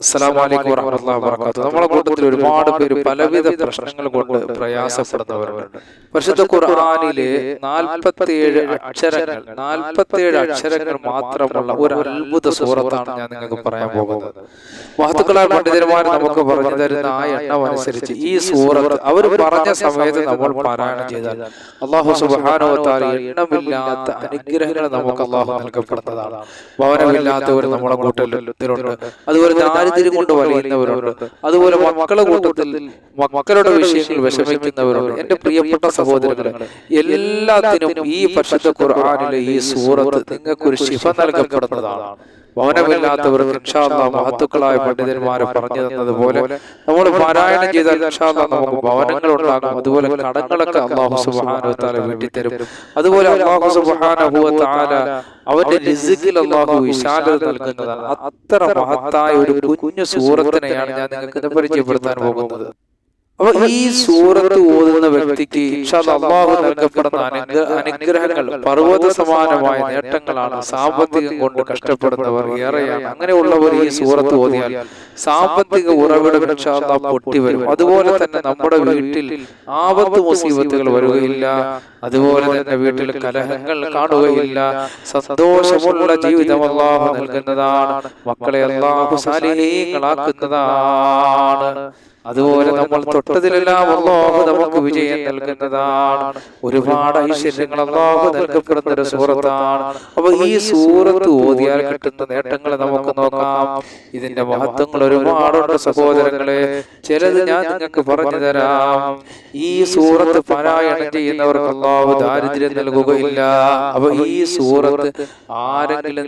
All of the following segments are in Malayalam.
അസ്സലാമു അലൈക്കും വറഹ്മത്തുള്ളാഹി വബറകാതുഹു. നമ്മുടെ കൂട്ടത്തിൽ ഒരുപാട് പേര് പലവിധ പ്രശ്നങ്ങൾ കൊണ്ട് പ്രയാസപ്പെടുന്നവരുണ്ട്. പരിശുദ്ധ ഖുർആനിലെ 47 അക്ഷരങ്ങൾ മാത്രമുള്ള ഒരു അത്ഭുത സൂറത്താണ് ഞാൻ നിങ്ങൾക്ക് പറയാൻ പോകുന്നത്. മഹത്തുക്കളായ പണ്ഡിതന്മാർ നമുക്ക് പറഞ്ഞു തരുന്ന ആ എണ്ണം അനുസരിച്ച് ഈ സൂറത്ത് അവർ പറഞ്ഞ സമയത്ത് നമ്മൾ പാരായണം ചെയ്താൽ അല്ലാഹു സുബ്ഹാനഹു വ തആല എണ്ണമില്ലാത്ത അനുഗ്രഹങ്ങൾ നമുക്ക് അല്ലാഹു നൽകപ്പെടുന്നതാണ്. ഭവനമില്ലാത്തവർ നമ്മുടെ കൂട്ടത്തിലുണ്ട്, അതുപോലെ ദാരിദ്ര്യം കൊണ്ട് വലയുന്നവരുണ്ട്, അതുപോലെ മക്കളുടെ കൂട്ടത്തിൽ മക്കളുടെ വിഷയങ്ങൾ വിഷമിക്കുന്നവരുണ്ട്. എന്റെ പ്രിയപ്പെട്ട സഹോദരങ്ങളെ, എല്ലാത്തിനും ഈ പരിശുദ്ധ ഖുർആനിലെ ഈ സൂറത്ത് നിങ്ങൾക്കൊരു ശിഫ നൽകപ്പെടുന്നതാണ്. ഭവനമില്ലാത്തവർക്ക് ഇൻഷാ അല്ലാഹ് മഹത്തുക്കളായ പണ്ഡിതന്മാരെ പറഞ്ഞു തന്നതുപോലെ നമ്മൾ പാരായണം ചെയ്താൽ ഇൻഷാ അല്ലാഹ് നമുക്ക് ഭവനങ്ങൾ ഉണ്ടാകും. അതുപോലെ കടങ്ങളൊക്കെ അല്ലാഹു സുബ്ഹാനഹു വ തആല വീട്ടിത്തരും. അതുപോലെ അല്ലാഹു സുബ്ഹാനഹു വ തആല അവന്റെ റിസ്ഖിൽ അല്ലാഹു വിശാലത നൽകുന്നതാണ്. അത്ര മഹത്തായ ഒരു കുഞ്ഞു സൂറത്തിനെയാണ് ഞാൻ നിങ്ങൾക്ക് പരിചയപ്പെടുത്താൻ പോകുന്നത്. അപ്പൊ ഈ സൂറത്ത് ഓതുന്ന വ്യക്തിക്ക് ഇൻഷാ അല്ലാഹ് അല്ലാഹു നൽകപ്പെടുന്ന അനുഗ്രഹങ്ങൾ പർവ്വത സമാനമായ നേട്ടങ്ങളാണ്. സാമ്പത്തികം കൊണ്ട് കഷ്ടപ്പെടുന്നവർ ഏറെയാണ്. അങ്ങനെയുള്ളവർ ഈ സൂറത്ത് ഓതിയാൽ സാമ്പത്തിക ഉറവിടം ഇൻഷാ അല്ലാഹ് പൊട്ടിവരും. അതുപോലെ തന്നെ നമ്മുടെ വീട്ടിൽ ആപത്ത് മുസീബത്തുകൾ വരികയില്ല. അതുപോലെ തന്നെ വീട്ടിൽ കലഹങ്ങൾ കാണുകയില്ല. സന്തോഷമുള്ള ജീവിതം അല്ലാഹു നൽകുന്നതാണ്. മക്കളെ അല്ലാഹു സാലിഹീങ്ങളാക്കുന്നതാണ്. അതുപോലെ നമ്മൾ തൊട്ടതിലെല്ലാം അല്ലാഹു നമുക്ക് വിജയം നൽകുന്നതാണ്. ഒരുപാട് ഐശ്വര്യങ്ങൾ അല്ലാഹു നൽകപ്പെടുന്ന ഒരു സൂറത്താണ്. അപ്പൊ ഈ സൂറത്ത് ഓതിയാൽ കിട്ടുന്ന നേട്ടങ്ങൾ നമുക്ക് നോക്കാം. ഇതിന്റെ മഹത്വങ്ങൾ ഒരുപാടുണ്ട് സഹോദരങ്ങളെ. ചിലത് ഞാൻ നിങ്ങൾക്ക് പറഞ്ഞു തരാം. ഈ സൂറത്ത് പാരായണം ചെയ്യുന്നവർക്ക് അല്ലാഹു ദാരിദ്ര്യം നൽകുകയില്ല. അപ്പൊ ഈ സൂറത്ത് ആരെങ്കിലും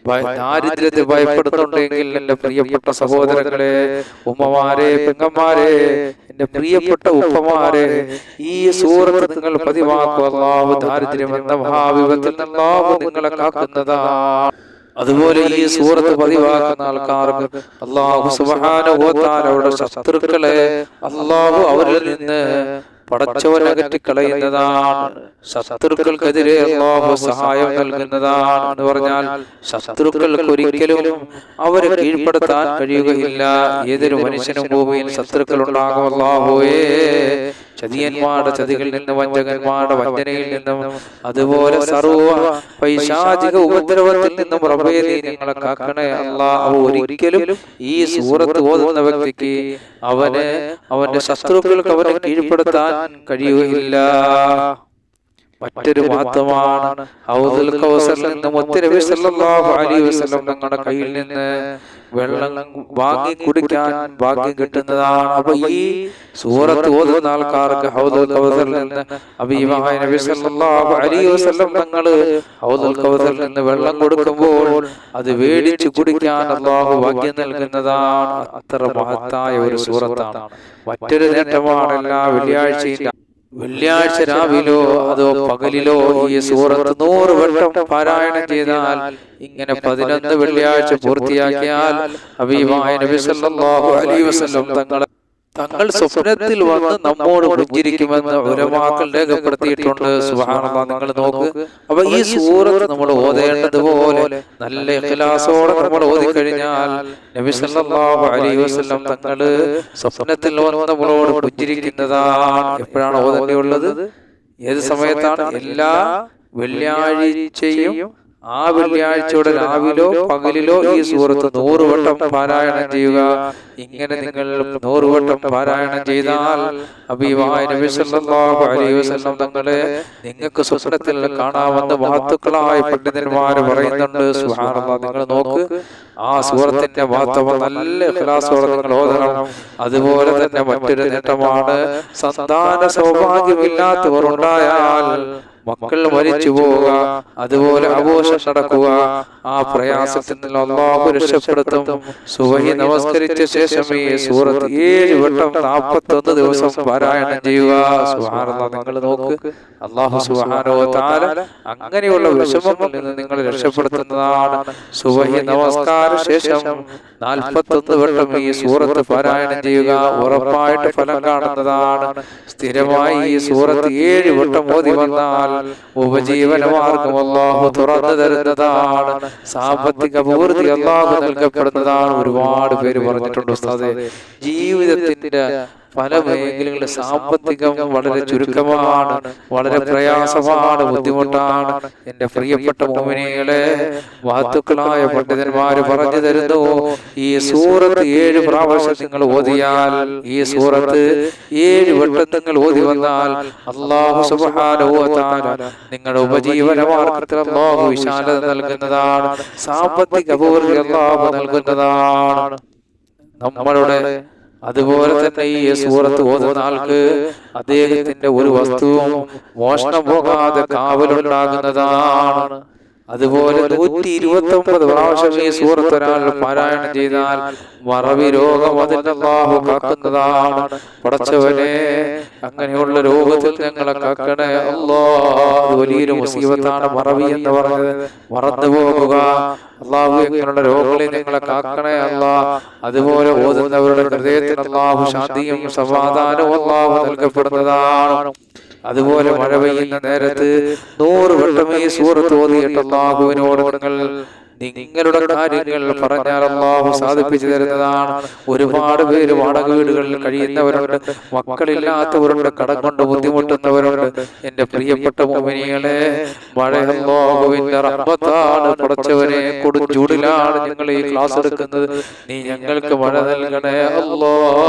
ദാരിദ്ര്യത്തെ ഭയപ്പെടുന്നുണ്ടെങ്കിൽ എന്റെ പ്രിയപ്പെട്ട സഹോദരങ്ങളെ, ഉമ്മമാരെ, പെങ്ങന്മാരെ, എന്റെ പ്രിയപ്പെട്ട ഉപ്പമാരെ, ഈ സൂറത്ത് നിങ്ങൾ പതിവാക്കുക. അല്ലാഹു ദാരിദ്ര്യം എന്ന മഹാവിപത്തിൽ അല്ലാഹു നിങ്ങളെ കാക്കുന്നതാണ്. അതുപോലെ ഈ സൂറത്ത് പതിവാക്കുന്ന ആൾക്കാർക്ക് അല്ലാഹു സുബ്ഹാനഹു വ തആല അവരുടെ ശത്രുക്കളെ അല്ലാഹു അവരിൽ നിന്ന് പടച്ചവൻ അകറ്റിക്കളയുന്നതാണ്. ശത്രുക്കൾക്കെതിരെ അല്ലാഹു സഹായം നൽകുന്നതാണ്. എന്ന് പറഞ്ഞാൽ ശത്രുക്കൾക്ക് ഒരിക്കലും അവരെ കീഴ്പ്പെടുത്താൻ കഴിയുകയില്ല. ഏതൊരു മനുഷ്യനും ഭൂമിയിൽ ശത്രുക്കൾ ഉണ്ടാകും. അല്ലാഹുവേ, ചതിയന്മാരുടെ ചതികളിൽ നിന്നും വഞ്ചകന്മാരുടെ വഞ്ചനയിൽ നിന്നും അതുപോലെ സർവ്വ പൈശാചിക ഉപദ്രവത്തിൽ നിന്നും റബ്ബേ നീ ഞങ്ങളെ കാക്കണേ അല്ലാഹ്. ഒരിക്കലും ഈ സൂറത്ത് ഓതുന്ന വ്യക്തിക്ക് അവന്റെ ശത്രുക്കൾക്ക് അവനെ കീഴ്പ്പെടുത്താൻ കഴിയുകയില്ല. മറ്റൊരു മഹത്വമാണ് ഹൗദുൽ കൗസറിൽ നിന്ന് മുത്തുനബി സല്ലല്ലാഹു അലൈഹി വസല്ലം തങ്ങളുടെ കയ്യിൽ നിന്ന് വെള്ളം വാങ്ങി കുടിക്കാൻ ഭാഗ്യം കിട്ടുന്നതാണ്. അപ്പൊ ഈ സൂറത്ത് ഓതുന്ന ആൾക്കാർക്ക് ഹൗദുൽ കൗസറിൽ നിന്ന് ഹബീബായ നബി സല്ലല്ലാഹു അലൈഹി വസല്ലം തങ്ങള് ഹൗദുൽ കൗസറിൽ നിന്ന് വെള്ളം കൊടുക്കുമ്പോൾ അത് വേടിച്ചു കുടിക്കാൻ അല്ലാഹു ഭാഗ്യം നൽകുന്നതാണ്. അത്ര മഹത്തായ ഒരു സൂറത്താണ്. മറ്റൊരു നേട്ടമാണ് എല്ലാ വെള്ളിയാഴ്ച രാവിലോ അതോ പകലിലോ ഈ സൂറത്ത് 100 വട്ടം പാരായണം ചെയ്താൽ, ഇങ്ങനെ 11 വെള്ളിയാഴ്ച പൂർത്തിയാക്കിയാൽ ഹബീബായ നബി സല്ലല്ലാഹു അലൈഹി വസല്ലം തങ്ങൾ സ്വപ്നത്തിൽ വന്ന് നമ്മോട് പുഞ്ചിരിക്കുമെന്ന് ഉലമാക്കൾ രേഖപ്പെടുത്തിയിട്ടുണ്ട്. സുബ്ഹാനല്ലാഹ്, നിങ്ങൾ നോക്ക്. അപ്പൊ ഈ സൂറത്ത് നമ്മൾ ഓതേണ്ടതുപോലെ നല്ല ഇഖ്ലാസോടെ നമ്മൾ ഓതിക്കഴിഞ്ഞാൽ നബി സല്ലല്ലാഹു അലൈഹി വസല്ലം തങ്ങള് സ്വപ്നത്തിൽ വന്ന് നമ്മളോട് പുഞ്ചിരിക്കുന്നതാണ്. എപ്പോഴാണ് ഓതേണ്ടിയുള്ളത്? ഏത് സമയത്താണ്? എല്ലാ വെള്ളിയാഴ്ചയും ആ വെള്ളിയാഴ്ചയുടെ രാവിലോ പകലിലോ ഈ സൂറത്ത് 100 വട്ടം പാരായണം ചെയ്യുക. ഇങ്ങനെ നിങ്ങൾ 100 വട്ടം പാരായണം ചെയ്താൽ ഹബീബായ നബി സല്ലല്ലാഹു അലൈഹി വസല്ലം തങ്ങളെ നിങ്ങൾക്ക് സ്വപ്നത്തിൽ കാണാമെന്ന് മഹത്തുക്കളായ പണ്ഡിതന്മാർ പറയുന്നുണ്ട്. സുബ്ഹാനല്ലാഹ്, നിങ്ങൾ നോക്ക്. ആ സൂറത്തിന്റെ മഹത്വം നല്ല ഇഖ്ലാസോടെ നിങ്ങൾ ഓതണം. അതുപോലെ തന്നെ മറ്റൊരു നേട്ടമാണ്, സന്താന സൗഭാഗ്യമില്ലാത്തവർ ഉണ്ടായാൽ മക്കൾ മരിച്ചു പോവുക, അതുപോലെ അഘോഷം നടക്കുക, ആ പ്രയാസത്തിൽ നിന്ന് അല്ലാഹു രക്ഷപ്പെടുത്തും. സുബഹി നമസ്കരിച്ച ശേഷം ഈ സൂറത്ത് 7 വട്ടം 41 ദിവസം പാരായണം ചെയ്യുക. സുബ്ഹാനല്ലാഹ്, നിങ്ങൾ നോക്ക്. അല്ലാഹു സുബ്ഹാനഹു വ തആല അങ്ങനെയുള്ള വിഷമങ്ങളിൽ നിന്ന് നിങ്ങൾ രക്ഷപ്പെടുത്തുന്നതാണ്. സുബഹി നമസ്കാര ശേഷം 41 വട്ടം ഈ സൂറത്ത് പാരായണം ചെയ്യുക. ഉറപ്പായിട്ട് ഫലം കാണുന്നതാണ്. സ്ഥിരമായി ഈ സൂറത്ത് 7 വട്ടം ഓതി വന്നാൽ ഉപജീവനമാർഗം അല്ലാഹു തുറന്നു തരുന്നതാണ്. സാമ്പത്തിക അഭിവൃദ്ധി അല്ലാഹു നൽകപ്പെടുന്നതാണ്. ഒരുപാട് പേര് പറഞ്ഞിട്ടുണ്ട് ഉസ്താദേ, ജീവിതത്തിന്റെ പല മേഖലകളിലെ സാമ്പത്തികം വളരെ ചുരുക്കമാണ്, വളരെ പ്രയാസമാണ്, ബുദ്ധിമുട്ടാണ്. എന്റെ പ്രിയപ്പെട്ട മുഅ്മിനീങ്ങളെ, മഹത്തുക്കളായ പണ്ഡിതന്മാര് പറഞ്ഞു തരുന്നു, ഈ സൂറത്ത് 7 പ്രാവശ്യം നിങ്ങൾ ഓതിയാൽ, ഈ സൂറത്ത് 7 വട്ടം നിങ്ങൾ ഓതി വന്നാൽ അല്ലാഹു സുബ്ഹാനഹു വ തആല നിങ്ങളുടെ ഉപജീവന മാർഗത്തിൽ അല്ലാഹു വിശാലത നൽകുന്നതാണ്. സാമ്പത്തിക അഭിവൃദ്ധി അല്ലാഹു നൽകുന്നതാണ്. നമ്മളുടെ അതുപോലെ തന്നെ ഈ സൂറത്ത് ഓതുന്ന ആൾക്ക് അദ്ദേഹത്തിന്റെ ഒരു വസ്തുവും മോഷണം പോകാതെ കാവലുണ്ടാകുന്നതാണ്. അതുപോലെ 129 പ്രാവശ്യം ഈ സൂറത്ത് ഒരാൾ പാരായണം ചെയ്താൽ മറവി രോഗം അതിൽ അല്ലാഹു കാക്കുന്നതാണ്. പടച്ചവനെ, അങ്ങനെയുള്ള രോഗത്തിൽ ഞങ്ങളെ കാക്കണേ അല്ലാഹ്. വലിയൊരു മുസീബത്താണ് മറവി എന്ന് പറഞ്ഞത്, മറന്നു പോകുക. അല്ലാഹു ഞങ്ങളുടെ രോഗങ്ങളിൽ ഞങ്ങളെ കാക്കണേ അല്ലാഹ്. അതുപോലെ ഓതുന്നവരുടെ ഹൃദയത്തിൽ അല്ലാഹു ശാന്തിയും സമാധാനവും അല്ലാഹു നൽകപ്പെടുന്നതാണ്. അതുപോലെ മഴ പെയ്യുന്ന നേരത്ത് 100 വട്ടം ഈ സൂറത്ത് ഓതിയിട്ട് അല്ലാഹുവിനോട് നിങ്ങളുടെ കാര്യങ്ങൾ പറഞ്ഞാൽ അല്ലാഹു സാധിപ്പിച്ചു തരുന്നതാണ്. ഒരുപാട് പേര് വാടക വീടുകളിൽ കഴിയുന്നവരുണ്ട്, മക്കളില്ലാത്തവരുണ്ട്, കടം കൊണ്ട് ബുദ്ധിമുട്ടുന്നവരുണ്ട്. എന്റെ പ്രിയപ്പെട്ട മുഅ്മിനീങ്ങളെ, മഴ അല്ലാഹുവിന്റെ റഹ്മത്താണ്. പടച്ചവനെ, കൊടുംചൂടിലാണ് ഞങ്ങൾ ഈ ക്ലാസ് എടുക്കുന്നത്, നീ ഞങ്ങൾക്ക് മഴ നൽകണേ അല്ലാഹ്.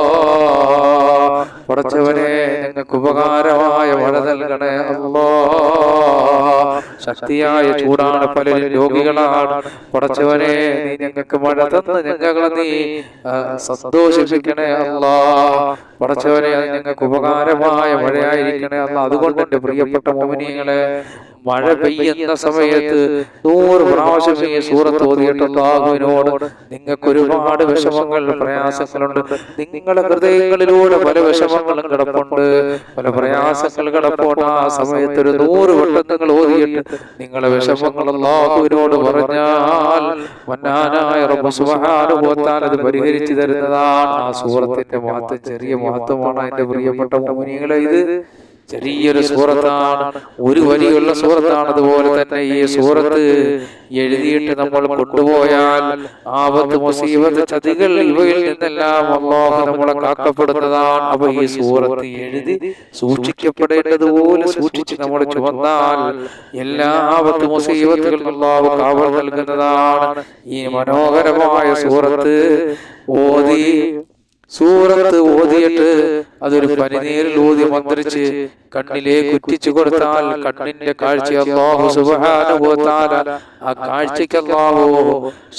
പടച്ചവനെ, ഞങ്ങൾക്ക് ഉപകാരമായ മഴ നൽകണേ അല്ലാഹ്. ശക്തിയായ ചൂടാണ്, പലരും രോഗികളാണ്. പടച്ചവനെ, നീ ഞങ്ങൾക്ക് മഴ തന്ന് ഞങ്ങളെ നീ സന്തോഷിപ്പിക്കണേ അല്ലാഹ്. പടച്ചവനെ, ഞങ്ങൾക്ക് ഉപകാരമായ മഴയായിരിക്കണേ അല്ലാഹ്. അതുകൊണ്ട് എന്റെ പ്രിയപ്പെട്ട മുഅ്മിനീങ്ങളെ, മഴ പെയ്യുന്ന സമയത്ത് 100 പ്രാവശ്യം ഈ സൂറത്ത് ഓതിയിട്ട് അല്ലാഹുവിനോട് നിങ്ങൾക്ക് ഒരുപാട് വിഷമങ്ങൾ, പ്രയാസങ്ങളുണ്ട്, നിങ്ങളുടെ ഹൃദയങ്ങളിലൂടെ പല വിഷമങ്ങളും കിടപ്പുണ്ട്, പല പ്രയാസങ്ങൾ കിടപ്പുണ്ട്. ആ സമയത്ത് ഒരു 100 വട്ടം നിങ്ങൾ ഓതിയിട്ട് നിങ്ങളുടെ വിഷമങ്ങൾ അല്ലാഹുവിനോട് പറഞ്ഞാൽ മന്നാനായ റബ്ബ് സുബ്ഹാനഹു വ തആല അത് പരിഹരിച്ചു തരുന്നതാണ്. ആ സൂറത്തിന്റെ മഹത്വം ചെറിയ മഹത്വമാണ് എന്റെ പ്രിയപ്പെട്ട മുഅ്മിനീങ്ങളെ. ഇത് ചെറിയൊരു സൂറത്താണ്, ഒരു വലിയുള്ള സൂറത്താണ്. അതുപോലെ തന്നെ ഈ സൂറത്ത് എഴുതിയിട്ട് നമ്മൾ കൊണ്ടുപോയാൽ ആപത്ത്, മുസീബത്ത്, ചതികൾ ഇവയിൽ നിന്നെല്ലാം അല്ലാഹു നമ്മളെ കാക്കപ്പെടുന്നതാണ്. അപ്പൊ ഈ സൂറത്ത് എഴുതി സൂക്ഷിക്കപ്പെടേണ്ടതുപോലെ സൂക്ഷിച്ച് നമ്മൾ ചുമന്നാൽ എല്ലാ ആപത്ത്, മുസീബത്തുകളിൽ അല്ലാഹു കാവൽ നൽകുന്നതാണ്. ഈ മനോഹരമായ സൂറത്ത് ഓതിയിട്ട് അതൊരു പനിനീരിൽ ഊതി മന്ത്രിച്ച് കണ്ണിലേക്ക് ഉറ്റിച്ചു കൊടുത്താൽ കണ്ണിന്റെ കാഴ്ച അല്ലാഹു സുബ്ഹാനഹു വ തആല ആ കാഴ്ചയ്ക്ക് അല്ലാഹു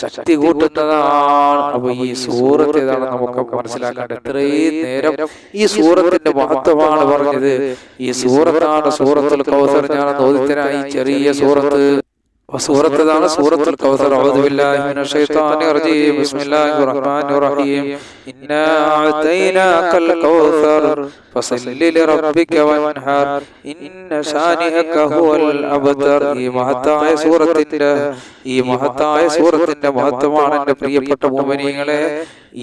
ശക്തി കൂട്ടുന്നതാണ്. അപ്പൊ ഈ സൂറത്ത് ഏതാണ് നമുക്ക് മനസ്സിലാക്കേണ്ടത്. ഇത്രയും നേരം ഈ സൂറത്തിന്റെ മഹത്വമാണ് പറഞ്ഞത്. ഈ സൂറത്താണ് സൂറത്തുൽ കൗസർ. ഞാൻ ഓതിത്തരായി ചെറിയ സൂറത്ത്. സൂറത്താണ് സൂറത്തുൽ കൗസർ. അഊദു ബില്ലാഹി മിനശ് ശൈത്വാനിർ റജീം. ബിസ്മില്ലാഹിർ റഹ്മാനിർ റഹീം. ഇന്നാ അഅതൈനാകൽ കൗസർ ഫസല്ലി ലിറബ്ബിക വൻഹർ ഇന്ന ശാനിഅക ഹുവൽ അബ്തർ. ഈ മഹത്തായ സൂറത്തിന്റെ മഹത്വമാണ് എന്റെ പ്രിയപ്പെട്ട മുഅ്മിനീങ്ങളെ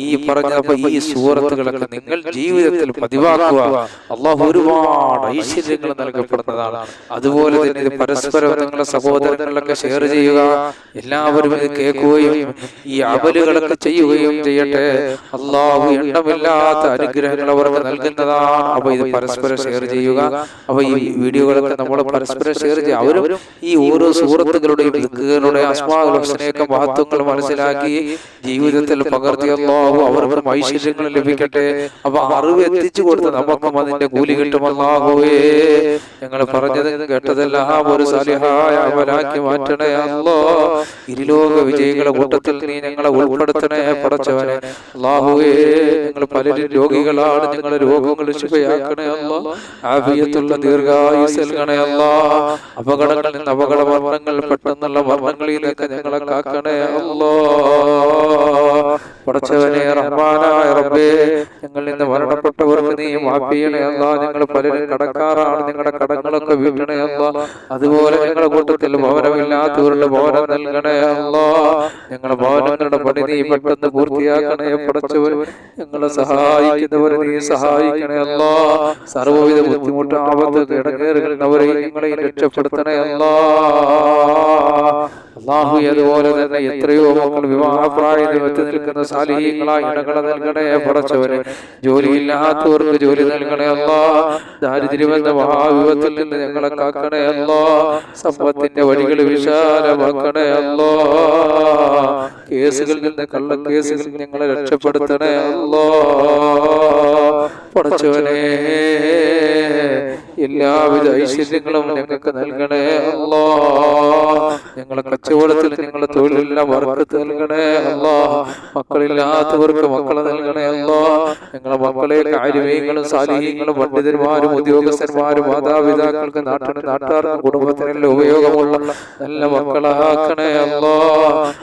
ഈ പറഞ്ഞപ്പോൾ ഈ സൂറത്തുകളൊക്കെ നിങ്ങൾ ജീവിതത്തിൽ പതിവാക്കുക. അല്ലാഹു ഒരുപാട് ഐശ്വര്യങ്ങൾ നൽകപ്പെടുന്നതാണ്. അതുപോലെ തന്നെ ഇത് പരസ്പരം നിങ്ങളുടെ സഹോദരങ്ങളിലൊക്കെ ഷെയർ ചെയ്യുക. എല്ലാവരും ഇത് കേൾക്കുകയും ഈ അമലുകളൊക്കെ ചെയ്യുകയും ചെയ്യട്ടെ. അല്ലാഹു എണ്ണമില്ലാത്ത അനുഗ്രഹങ്ങൾ അവർക്ക് നൽകുന്നതാണ്. അപ്പൊ ഇത് പരസ്പരം ഷെയർ ചെയ്യുക. അപ്പൊ ഈ വീഡിയോകളൊക്കെ നമ്മൾ പരസ്പരം ഷെയർ ചെയ്യുക. അവരും ഈ ഓരോ സൂറത്തുകളുടെയും അസ്മാഉൽ ഹുസ്നയുടെ മഹത്വങ്ങൾ മനസ്സിലാക്കി ജീവിതത്തിൽ പകർത്തി അല്ലാഹു അവർക്കും ഐശ്വര്യങ്ങൾ ലഭിക്കട്ടെ. അപ്പൊ അറിവ് എത്തിച്ചു കൊടുത്ത് നമുക്കും അതിന്റെ കൂലി കിട്ടും. അല്ലാഹുവേ, ഞങ്ങൾ പറഞ്ഞത് കേട്ടതെല്ലാം ഒരു സാലിഹായ അമലാക്കി മാറ്റണേ അല്ലാഹ്. ഇരുലോക വിജയികളുടെ കൂട്ടത്തിൽ നീ ഞങ്ങളെ ഉൾപ്പെടുത്തണേ പടച്ചവനെ. അല്ലാഹുവേ, ഞങ്ങൾ പലരും രോഗികളാണ്, ഞങ്ങളുടെ രോഗങ്ങൾ ശിഫയാക്കണേ അല്ലാഹ്. ആഫിയത്തുള്ള ദീർഘായുസ്സ് നൽകണേ അല്ലാഹ്. അപകടങ്ങളിൽ നിന്ന് അപകട മരണങ്ങൾ, പെട്ടെന്നുള്ള മരണങ്ങളിൽ നിന്നൊക്കെ ഞങ്ങളെ കാക്കണേ അല്ലാഹ്. പടച്ചവനെ, റഹ്മാനായ റബ്ബേ, ഞങ്ങളിൽ നിന്ന് മരണപ്പെട്ടവർക്ക് നീ മാഫ് ചെയ്യണേ അല്ലാ. ഞങ്ങൾ പലരും കടക്കാറാണ്, ഞങ്ങളുടെ കടങ്ങളൊക്കെ വീട്ടണേ അല്ലാ. അതുപോലെ ഞങ്ങളുടെ കൂട്ടത്തിൽ ഭവനമില്ലാത്തവരുടെ ഭവനം നൽകണേ അല്ലാ. ഞങ്ങളുടെ ഭവനങ്ങളുടെ പണി നീ പെട്ടെന്ന് പൂർത്തിയാക്കണേ പടച്ചവൻ. ഞങ്ങളെ സഹായിക്കുന്നവരെ നീ സഹായിക്കണേ അല്ലാ. സർവ്വവിധ ബുദ്ധിമുട്ട് ആപത്ത് ഇടങ്ങേറുന്നവരെ ഞങ്ങളെ രക്ഷപ്പെടുത്തണേ അല്ലാ. അല്ലാഹു അതുപോലെ തന്നെ എത്രയോ മക്കൾ വിവാഹപ്രായത്തിൽ എത്തി നിൽക്കുന്ന സാലിഹീങ്ങളായ ഇണകളെ നൽകണേ പടച്ചവനെ. ജോലിയില്ലാത്തവർക്ക് ജോലി നൽകണേ അല്ലാ. ദാരിദ്ര്യമെന്ന മഹാവിപത്തിൽ നിന്ന് ഞങ്ങളെ കാക്കണേ അല്ലാ. സമ്പത്തിന്റെ വഴികൾ വിശാലമാക്കണേ അല്ലാ. കേസുകളിൽ നിന്ന് കള്ളക്കേസുകളിൽ ഞങ്ങളെ രക്ഷപ്പെടുത്തണേ അല്ലാ. പടച്ചവനെ എല്ലാവിധ ഐശ്വര്യങ്ങളും ഞങ്ങൾക്ക് നൽകണേ അല്ലാ. ഞങ്ങളെ കച്ചവടത്തിൽ ഞങ്ങളെ തൊഴിലെല്ലാം വർക്കത്ത് നൽകണേ അല്ലാ. മക്കളില്ലാത്തവർക്ക് മക്കളെ നൽകണേ അല്ലാ. ഞങ്ങളെ മക്കളെ കാര്യങ്ങളും സാലിഹീങ്ങളും പണ്ഡിതന്മാരും ഉദ്യോഗസ്ഥന്മാരും മാതാപിതാക്കൾക്ക് നാട്ടാർക്കും കുടുംബത്തിനെല്ലാം ഉപയോഗമുള്ള നല്ല മക്കളാക്കണേ അല്ലാ.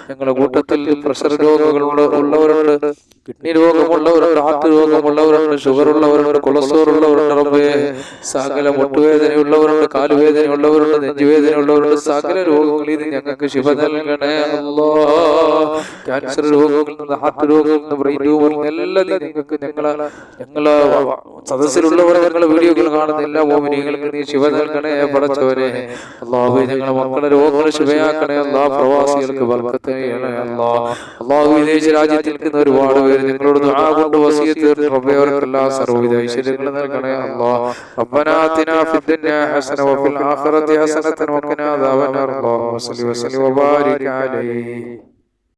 ഞങ്ങളുടെ കൂട്ടത്തിൽ പ്രഷർ രോഗങ്ങൾ ഉള്ളവരുണ്ട്, കിഡ്നി രോഗമുള്ളവരുണ്ട്, ഹാർട്ട് രോഗമുള്ളവരുണ്ട്, ഷുഗർ ഉള്ളവരുണ്ട്, കൊളസ്ട്രോൾ ഉള്ളവരുണ്ട്, സകല മുട്ടുവേദനയുള്ളവരുണ്ട്, കാലുവേദനയുള്ളവരുണ്ട്, നെഞ്ചുവേദനയുള്ളവരുണ്ട്, സകല രോഗങ്ങളിൽ ഞങ്ങൾക്ക് ശിവ നൽകണേ അല്ലാ. ക്യാൻസർ രോഗങ്ങളിൽ നിന്ന്, ഹാർട്ട് രോഗങ്ങളിൽ നിന്ന്, ബ്രെയിൻ ട്യൂമറിൽ എല്ലാം ഞങ്ങൾക്ക് ഞങ്ങളെ സദസ്സിലുള്ളവർ ഞങ്ങളെ വീഡിയോകൾ കാണുന്ന എല്ലാ മോമിനികൾക്കും നീ ശിവ നൽകണേ പടച്ചവനെ. അല്ലാഹു ഞങ്ങളെ മക്കളെ രോഗങ്ങൾ ശിവയാക്കണേ അല്ലാ. പ്രവാസികൾക്ക് ബർക്കത്ത് ചെയ്യണേ അല്ലാ. അല്ലാഹു വിദേശ രാജ്യത്തിൽ നിൽക്കുന്ന ഒരുപാട് പേര് നിങ്ങളോട് ദുആ കൊണ്ട് വസിയത്ത് തീർത്ത് റബ്ബേ അവർക്കെല്ലാം സർവ്വവിധ ഐശ്വര്യങ്ങൾ നൽകണേ അല്ലാ. റബ്ബനാ ആതിനാ ഫിദ്ദുനിയാ ഹസന വഫിൽ ആഖിറതി ഹസനതൻ വഖിനാ അദാബന്നാർ. അല്ലാഹുമ്മ സ്വല്ലി വസല്ലിം വബാരിക് അലൈഹി.